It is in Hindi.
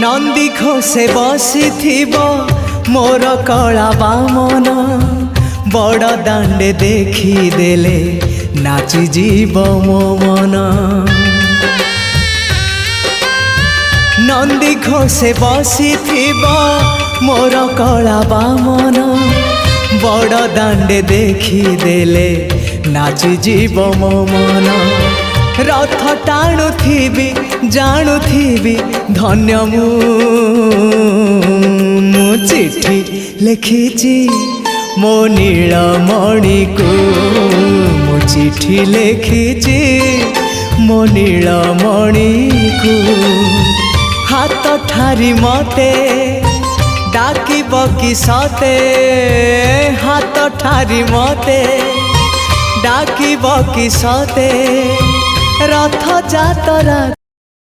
नंदी घोषे बसी मोर कला बामन बड़ दांडे देखी देले नाची जीव मो मन। नंदी घोषे बसी मोर कला बामन बड़ दांडे देखी देले नाची जीव मो मन। रथ टाणुथिबी जाणुथिबी धन्य मु चिट्ठी लिखिची मो नीलमणि को मु चिट्ठी लिखिची मो नीलमणि को। हाथ ठारी मते डाकिब कि सते हाथ ठारी मते डाकिब कि सते रथ जातरा।